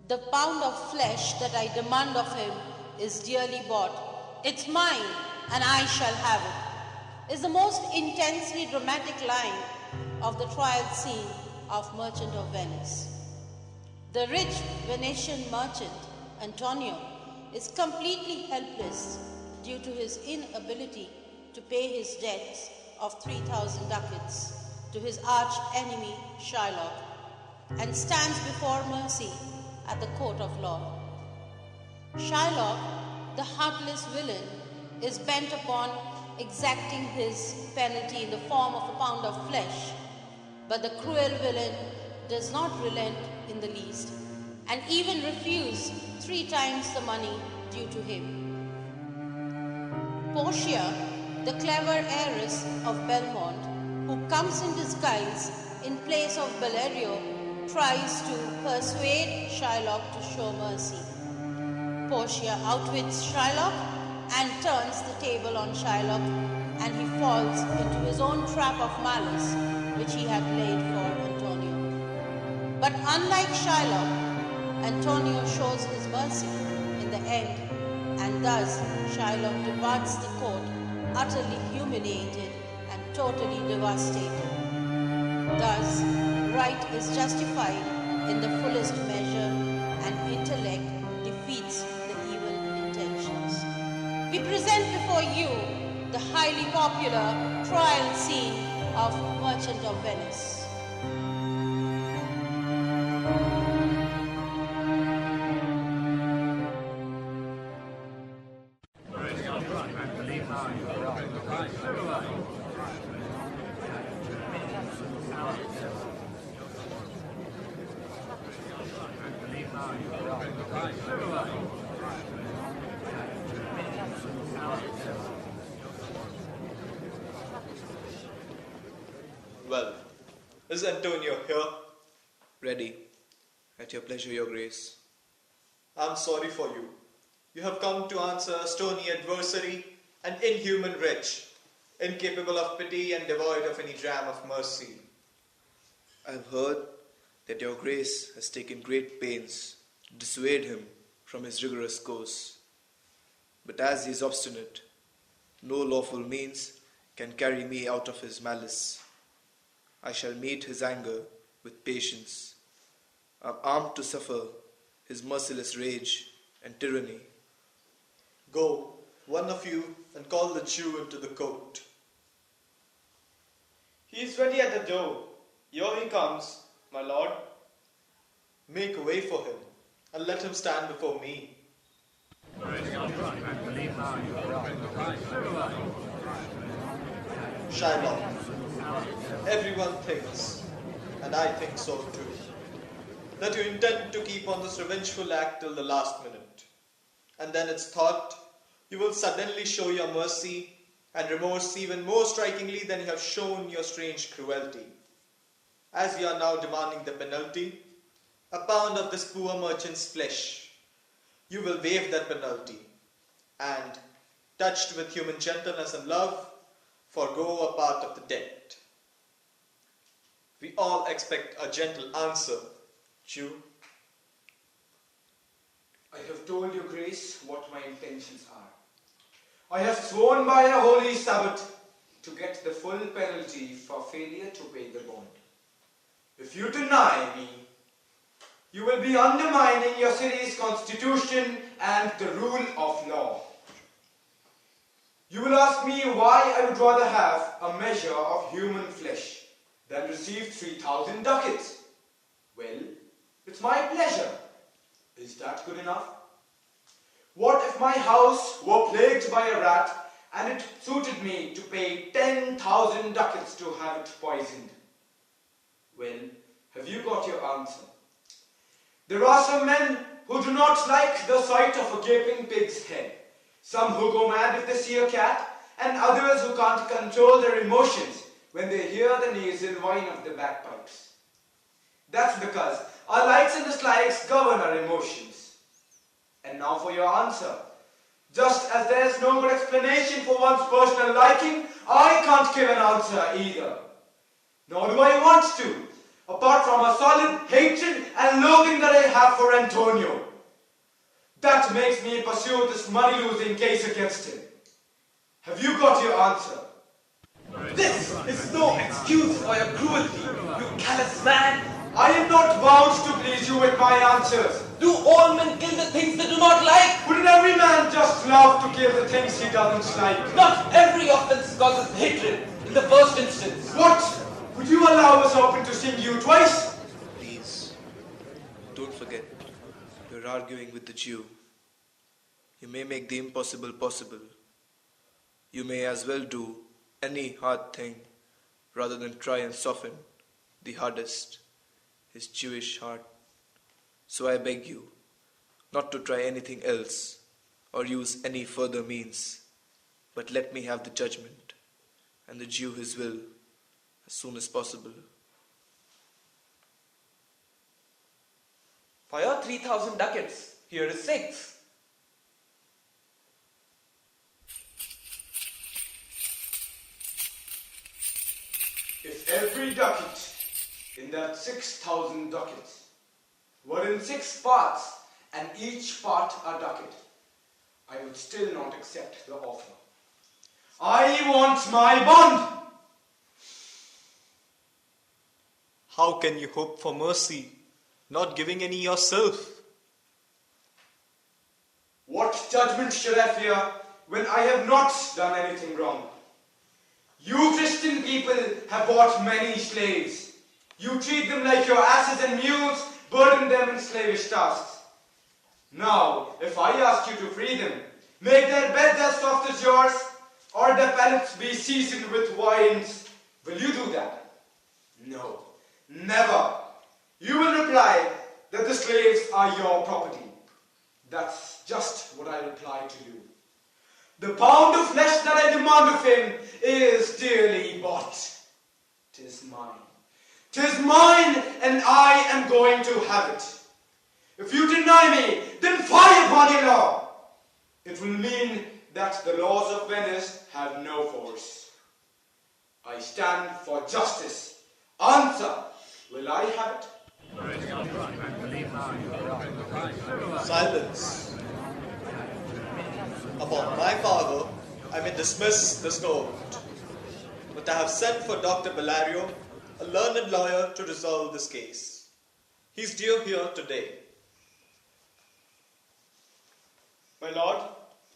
The pound of flesh that I demand of him is dearly bought. It's mine, and I shall have it, is the most intensely dramatic line of the trial scene of Merchant of Venice. The rich Venetian merchant, Antonio, is completely helpless due to his inability to pay his debts of 3,000 ducats to his arch enemy Shylock, and stands before mercy at the court of law. Shylock, the heartless villain, is bent upon exacting his penalty in the form of a pound of flesh, but the cruel villain does not relent in the least, and even refuse 3 times the money due to him. Portia, the clever heiress of Belmont, who comes in disguise in place of Bellerio, tries to persuade Shylock to show mercy. Portia outwits Shylock and turns the table on Shylock, and he falls into his own trap of malice which he had laid for Antonio. But unlike Shylock, Antonio shows his mercy in the end, and thus Shylock departs the court utterly humiliated and totally devastated. Thus, right is justified in the fullest measure, and intellect defeats the evil intentions. We present before you the highly popular trial scene of Merchant of Venice. Well, is Antonio here? Ready. At your pleasure, your grace. I'm sorry for you. You have come to answer a stony adversary, an inhuman wretch, incapable of pity and devoid of any dram of mercy. I've heard that your grace has taken great pains to dissuade him from his rigorous course. But as he is obstinate, no lawful means can carry me out of his malice. I shall meet his anger with patience. I'm armed to suffer his merciless rage and tyranny. Go, one of you, and call the Jew into the court. He is ready at the door. Here he comes, my lord. Make way for him, and let him stand before me. Shylock, everyone thinks, and I think so too, that you intend to keep on this revengeful act till the last minute. And then it's thought you will suddenly show your mercy and remorse even more strikingly than you have shown your strange cruelty. As you are now demanding the penalty, a pound of this poor merchant's flesh, you will waive that penalty and, touched with human gentleness and love, forgo a part of the debt. We all expect a gentle answer, Jew. I have told your grace what my intentions are. I have sworn by a holy Sabbath to get the full penalty for failure to pay the bond. If you deny me, you will be undermining your city's constitution and the rule of law. You will ask me why I would rather have a measure of human flesh than receive 3,000 ducats. Well, it's my pleasure. Is that good enough? What if my house were plagued by a rat and it suited me to pay 10,000 ducats to have it poisoned? Well, have you got your answer? There are some men who do not like the sight of a gaping pig's head, some who go mad if they see a cat, and others who can't control their emotions when they hear the nasal whine of the bagpipes. That's because our likes and dislikes govern our emotions. And now for your answer. Just as there is no good explanation for one's personal liking, I can't give an answer either. Nor do I want to. apart from a solid hatred and loathing that I have for Antonio. That makes me pursue this money-losing case against him. Have you got your answer? This is no excuse for your cruelty, you callous man. I am not bound to please you with my answers. Do all men kill the things they do not like? Wouldn't every man just love to kill the things he doesn't like? Not every offense causes hatred in the first instance. What? Would you allow us open to sing you twice? Please, don't forget, you're arguing with the Jew. You may make the impossible possible. You may as well do any hard thing rather than try and soften the hardest, his Jewish heart. So I beg you not to try anything else or use any further means, but let me have the judgment and the Jew his will as soon as possible. For your 3,000 ducats, here is 6. If every ducat in that 6,000 ducats were in 6 parts and each part a ducat, I would still not accept the offer. I want my bond! How can you hope for mercy, not giving any yourself? What judgment should I fear when I have not done anything wrong? You Christian people have bought many slaves. You treat them like your asses and mules, burden them in slavish tasks. Now, if I ask you to free them, make their beds as soft as yours, or their palates be seasoned with wines, will you do that? No, never. You will reply that the slaves are your property. That's just what I reply to you. The pound of flesh that I demand of him is dearly bought. 'Tis mine. 'Tis mine, and I am going to have it. If you deny me, then fire upon your law. It will mean that the laws of Venice have no force. I stand for justice. Answer, will I have it? Silence. Upon my father, I may dismiss this court, but I have sent for Dr. Bellario, a learned lawyer, to resolve this case. He's due here today. My lord,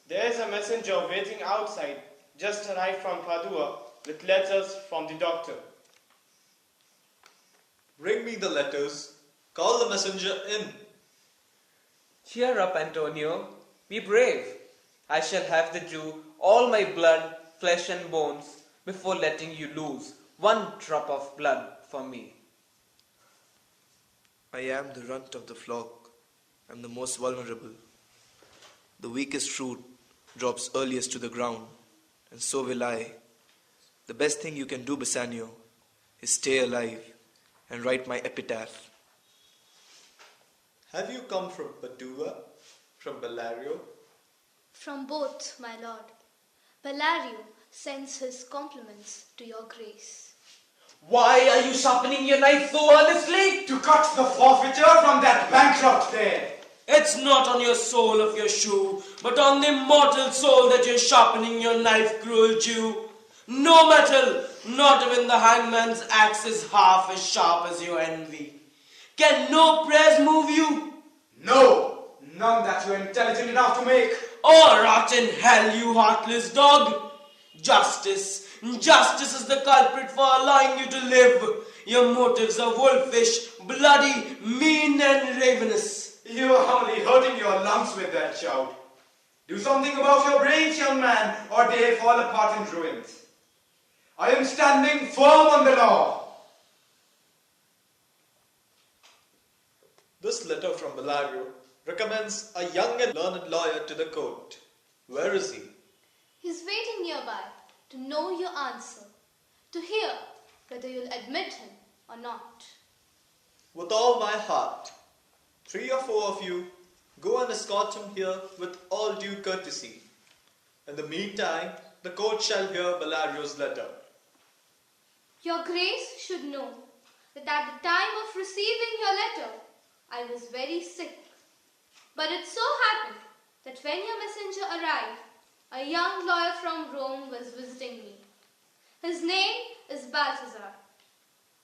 there is a messenger waiting outside, just arrived from Padua, with letters from the doctor. Bring me the letters. Call the messenger in. Cheer up, Antonio. Be brave. I shall have the Jew all my blood, flesh and bones before letting you lose one drop of blood for me. I am the runt of the flock. I am the most vulnerable. The weakest fruit drops earliest to the ground, and so will I. The best thing you can do, Bassanio, is stay alive and write my epitaph. Have you come from Padua? From Bellario? From both, my lord. Bellario sends his compliments to your grace. Why are you sharpening your knife so earnestly? To cut the forfeiture from that bankrupt there. It's not on your sole of your shoe, but on the mortal soul that you're sharpening your knife, cruel Jew. No metal, not even the hangman's axe is half as sharp as your envy. Can no prayers move you? No, none that you're intelligent enough to make. Oh, rot in hell, you heartless dog! Justice is the culprit for allowing you to live. Your motives are wolfish, bloody, mean and ravenous. You're only hurting your lungs with that shout. Do something about your brains, young man, or they fall apart in ruins. I am standing firm on the law. This letter from Bellario recommends a young and learned lawyer to the court. Where is he? He's waiting nearby to know your answer, to hear whether you'll admit him or not. With all my heart. 3 or 4 of you go and escort him here with all due courtesy. In the meantime, the court shall hear Bellario's letter. Your grace should know that at the time receiving your letter, I was very sick. But it so happened that when your messenger arrived, a young lawyer from Rome was visiting me. His name is Balthazar.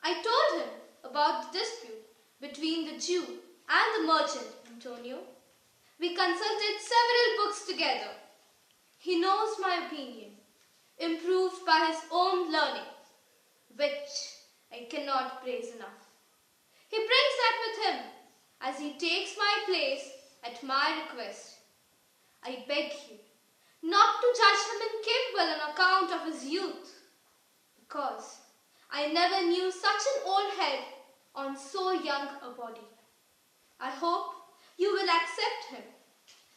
I told him about the dispute between the Jew and the merchant, Antonio. We consulted several books together. He knows my opinion, improved by his own learning, which I cannot praise enough. He brings that with him as he takes my place at my request. I beg you not to judge him incapable on account of his youth, because I never knew such an old head on so young a body. I hope you will accept him.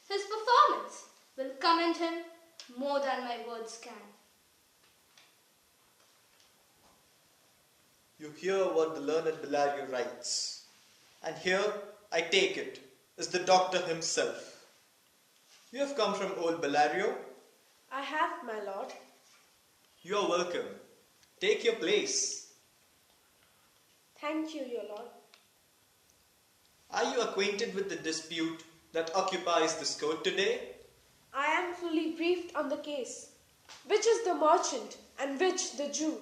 His performance will commend him more than my words can. You hear what the learned Bellario writes, and here, I take it, is the doctor himself. You have come from old Bellario? I have, my lord. You are welcome. Take your place. Thank you, your lord. Are you acquainted with the dispute that occupies this court today? I am fully briefed on the case. Which is the merchant and which the Jew?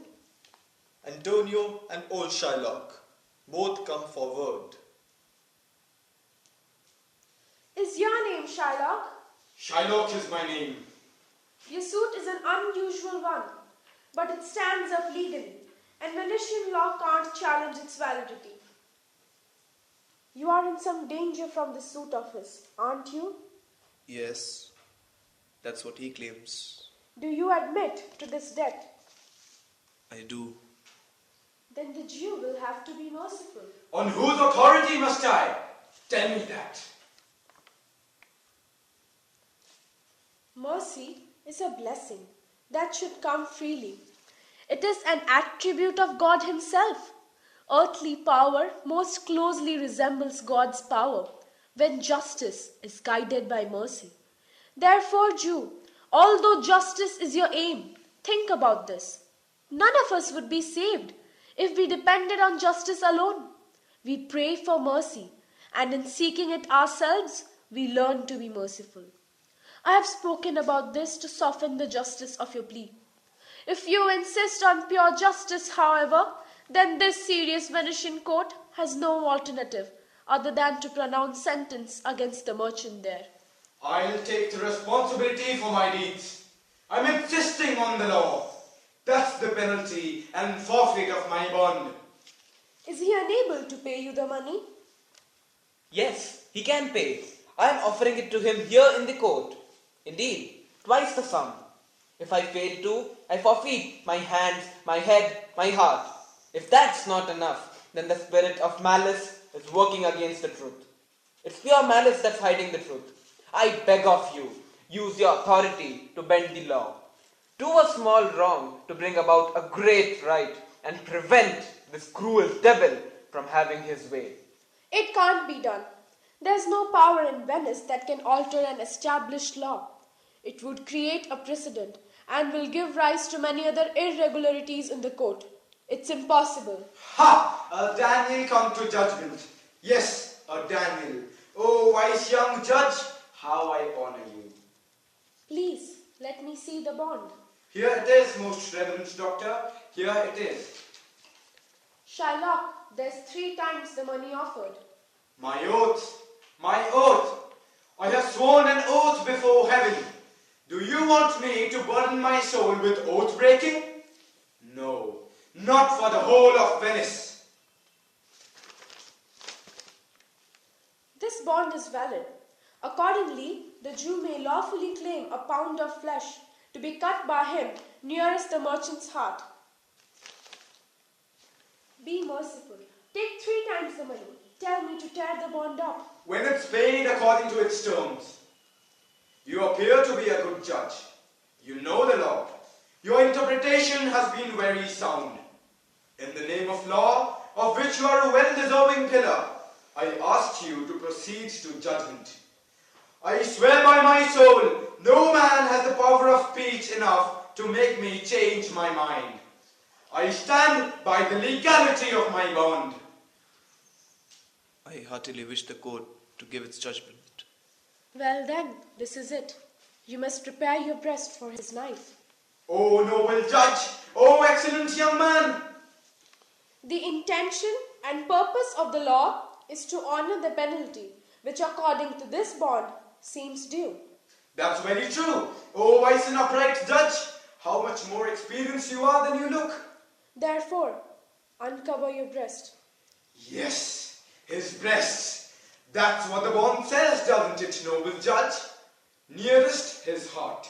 Antonio and old Shylock, both come forward. Is your name Shylock? Shylock is my name. Your suit is an unusual one, but it stands up legally, and Venetian law can't challenge its validity. You are in some danger from the suit of his, aren't you? Yes, that's what he claims. Do you admit to this debt? I do. Then the Jew will have to be merciful. On whose authority must I? Tell me that. Mercy is a blessing that should come freely. It is an attribute of God Himself. Earthly power most closely resembles God's power when justice is guided by mercy. Therefore, Jew, although justice is your aim, think about this. None of us would be saved if we depended on justice alone. We pray for mercy, and in seeking it ourselves, we learn to be merciful. I have spoken about this to soften the justice of your plea. If you insist on pure justice, however, then this serious Venetian court has no alternative other than to pronounce sentence against the merchant there. I'll take the responsibility for my deeds. I'm insisting on the law. That's the penalty and forfeit of my bond. Is he unable to pay you the money? Yes, he can pay. I am offering it to him here in the court. Indeed, twice the sum. If I fail to, I forfeit my hands, my head, my heart. If that's not enough, then the spirit of malice is working against the truth. It's pure malice that's hiding the truth. I beg of you, use your authority to bend the law. Do a small wrong to bring about a great right and prevent this cruel devil from having his way. It can't be done. There's no power in Venice that can alter an established law. It would create a precedent and will give rise to many other irregularities in the court. It's impossible. Ha! A Daniel come to judgment. Yes, a Daniel. Oh, wise young judge, how I honor you. Please, let me see the bond. Here it is, most reverend doctor. Here it is. Shylock, there's 3 times the money offered. My oath, my oath. I have sworn an oath before heaven. Do you want me to burden my soul with oath breaking? No, not for the whole of Venice. This bond is valid. Accordingly, the Jew may lawfully claim a pound of flesh to be cut by him nearest the merchant's heart. Be merciful. Take 3 times the money. Tell me to tear the bond up. When it's paid according to its terms. You appear to be a good judge. You know the law. Your interpretation has been very sound. In the name of law, of which you are a well-deserving pillar, I ask you to proceed to judgment. I swear by my soul, no man has the power of speech enough to make me change my mind. I stand by the legality of my bond. I heartily wish the court to give its judgment. Well then, this is it. You must prepare your breast for his knife. O noble judge! O excellent young man! The intention and purpose of the law is to honor the penalty, which according to this bond seems due. That's very true. O wise and upright judge! How much more experienced you are than you look. Therefore, uncover your breast. Yes, his breasts. That's what the bond says, doesn't it, noble judge? Nearest his heart.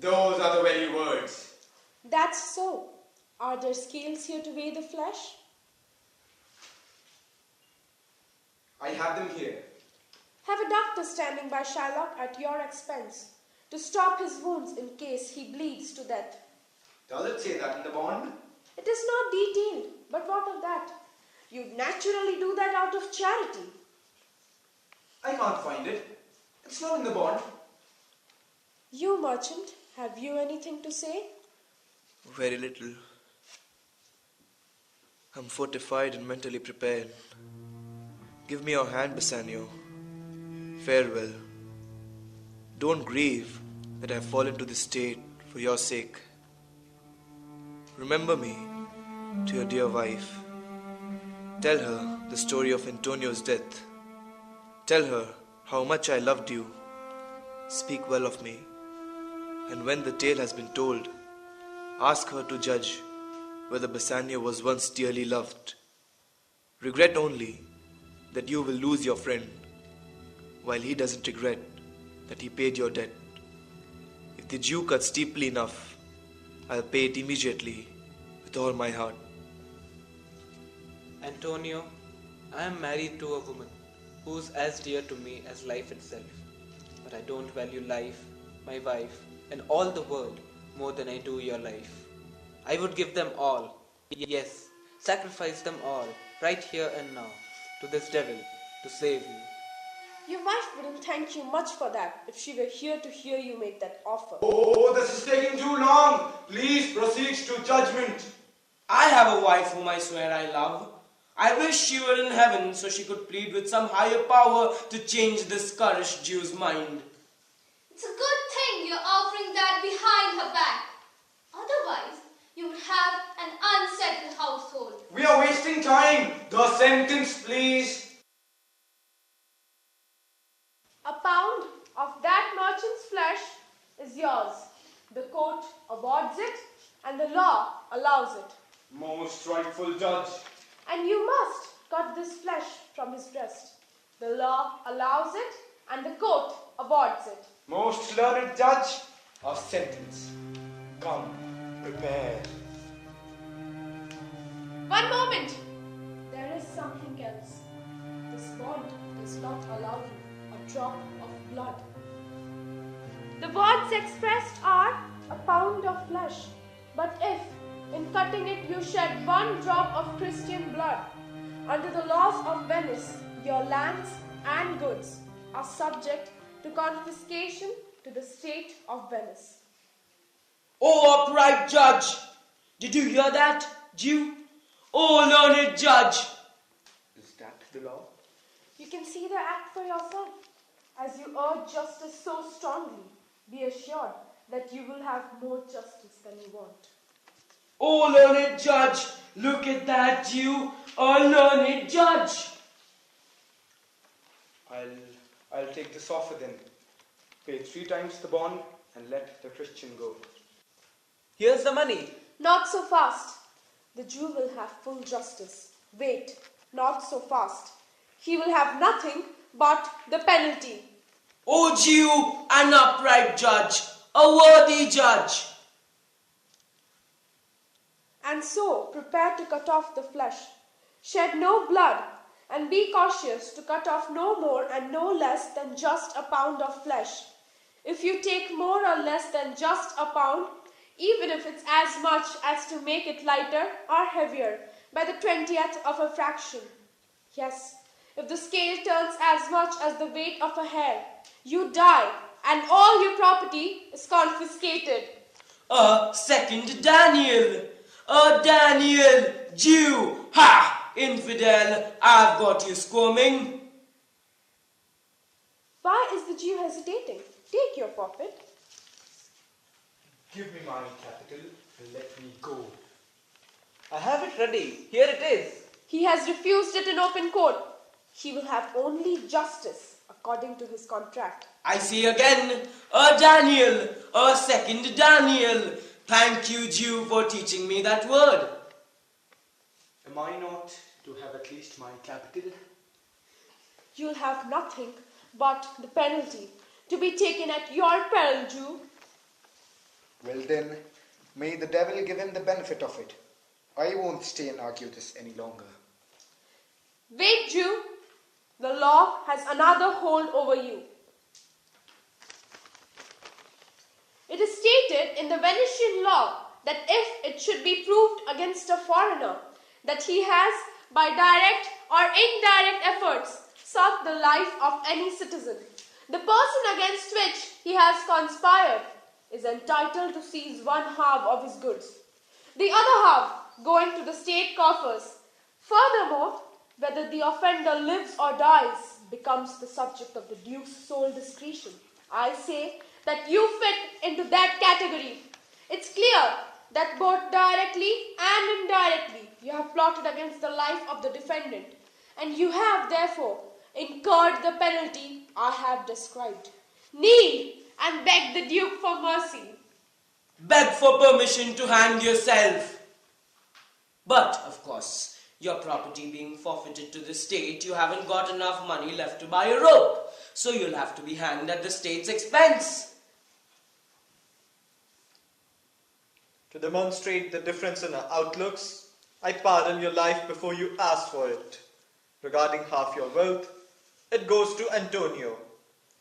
Those are the very words. That's so. Are there scales here to weigh the flesh? I have them here. Have a doctor standing by Shylock at your expense to stop his wounds in case he bleeds to death. Does it say that in the bond? It is not detailed, but what of that? You'd naturally do that out of charity. I can't find it. It's not in the bond. You, merchant, have you anything to say? Very little. I'm fortified and mentally prepared. Give me your hand, Bassanio. Farewell. Don't grieve that I have fallen to this state for your sake. Remember me to your dear wife. Tell her the story of Antonio's death. Tell her how much I loved you. Speak well of me. And when the tale has been told, ask her to judge whether Bassanio was once dearly loved. Regret only that you will lose your friend, while he doesn't regret that he paid your debt. If the Jew cuts deeply enough, I'll pay it immediately with all my heart. Antonio, I am married to a woman who's as dear to me as life itself. But I don't value life, my wife, and all the world more than I do your life. I would give them all, yes, sacrifice them all, right here and now, to this devil, to save you. Your wife wouldn't thank you much for that if she were here to hear you make that offer. Oh, this is taking too long. Please proceed to judgment. I have a wife whom I swear I love. I wish she were in heaven so she could plead with some higher power to change this currish Jew's mind. It's a good thing you're offering that behind her back. Otherwise, you would have an unsettled household. We are wasting time. The sentence, please. A pound of that merchant's flesh is yours. The court awards it, and the law allows it. Most rightful judge. And you must cut this flesh from his breast. The law allows it, and the court awards it. Most learned judge, a sentence. Come, prepare. One moment! There is something else. This bond does not allow you a drop of blood. The bonds expressed are a pound of flesh. But if, in cutting it, you shed one drop of Christian blood, under the laws of Venice, your lands and goods are subject to confiscation to the state of Venice. Oh, upright judge! Did you hear that, Jew? Oh, learned judge! Is that the law? You can see the act for yourself. As you urge justice so strongly, be assured that you will have more justice than you want. Oh, learned judge! Look at that, Jew! Oh, learned judge! I'll take this offer then. Pay 3 times the bond and let the Christian go. Here's the money. Not so fast. The Jew will have full justice. Wait, not so fast. He will have nothing but the penalty. O Jew, an upright judge, a worthy judge. And so prepare to cut off the flesh. Shed no blood, and be cautious to cut off no more and no less than just a pound of flesh. If you take more or less than just a pound, even if it's as much as to make it lighter or heavier by the 20th of a fraction. Yes, if the scale turns as much as the weight of a hair, you die, and all your property is confiscated. Second Daniel, Daniel, Jew, ha! infidel, I've got you squirming. Why is the Jew hesitating? Take your poppet. Give me my capital and let me go. I have it ready. Here it is. He has refused it in open court. He will have only justice according to his contract. I see again, a Daniel, a second Daniel. Thank you, Jew, for teaching me that word. Am I not to have at least my capital? You'll have nothing but the penalty to be taken at your peril, Jew. Well then, may the devil give him the benefit of it. I won't stay and argue this any longer. Wait, Jew. The law has another hold over you. It is stated in the Venetian law that if it should be proved against a foreigner that he has, by direct or indirect efforts, sought the life of any citizen, the person against which he has conspired is entitled to seize one half of his goods, the other half going to the state coffers. Furthermore, whether the offender lives or dies becomes the subject of the Duke's sole discretion. I say that you fit into that category. It's clear that both directly and indirectly you have plotted against the life of the defendant, and you have therefore incurred the penalty I have described. Kneel and beg the Duke for mercy. Beg for permission to hang yourself. But, of course, your property being forfeited to the state, you haven't got enough money left to buy a rope, so you'll have to be hanged at the state's expense. To demonstrate the difference in our outlooks, I pardon your life before you ask for it. Regarding half your wealth, it goes to Antonio.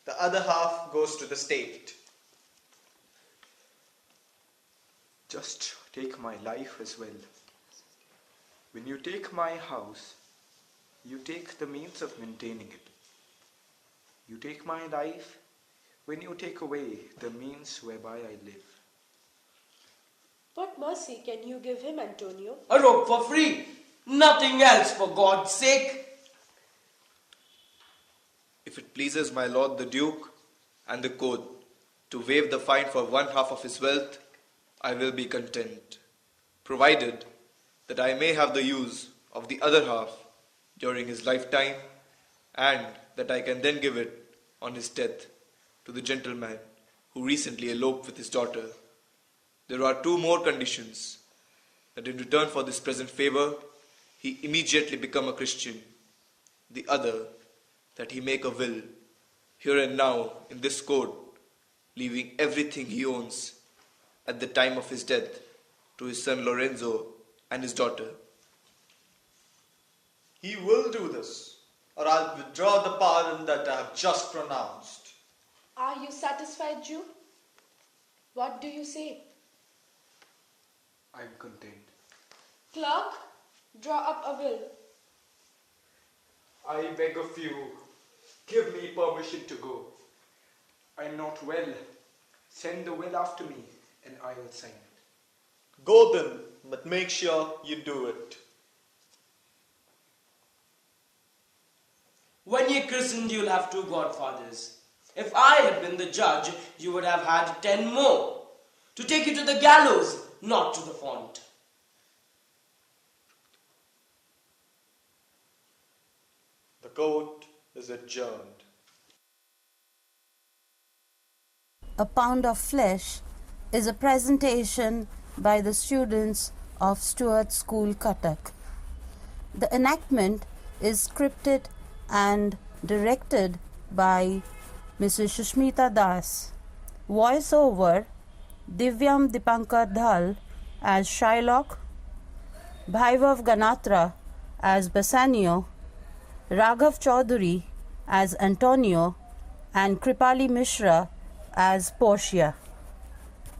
The other half goes to the state. Just take my life as well. When you take my house, you take the means of maintaining it. You take my life when you take away the means whereby I live. What mercy can you give him, Antonio? A rope for free. Nothing else, for God's sake. If it pleases my lord the Duke and the court to waive the fine for one half of his wealth, I will be content, provided that I may have the use of the other half during his lifetime, and that I can then give it on his death to the gentleman who recently eloped with his daughter. There are two more conditions: that in return for this present favor, he immediately become a Christian. The other, that he make a will, here and now, in this court, leaving everything he owns at the time of his death to his son Lorenzo and his daughter. He will do this, or I'll withdraw the pardon that I have just pronounced. Are you satisfied, Jew? What do you say? I am content. Clerk, draw up a will. I beg of you, give me permission to go. I am not well. Send the will after me, and I will sign it. Go then, but make sure you do it. When ye christened, you'll have 2 godfathers. If I had been the judge, you would have had 10 more, to take you to the gallows, not to the font. The court is adjourned. A Pound of Flesh is a presentation by the students of Stewart School, Cuttack. The enactment is scripted and directed by Mrs. Shushmita Das. Voiceover: Divyam Dipankar Dhal as Shylock, Bhaivav Ganatra as Bassanio, Raghav Chaudhary as Antonio, and Kripali Mishra as Portia.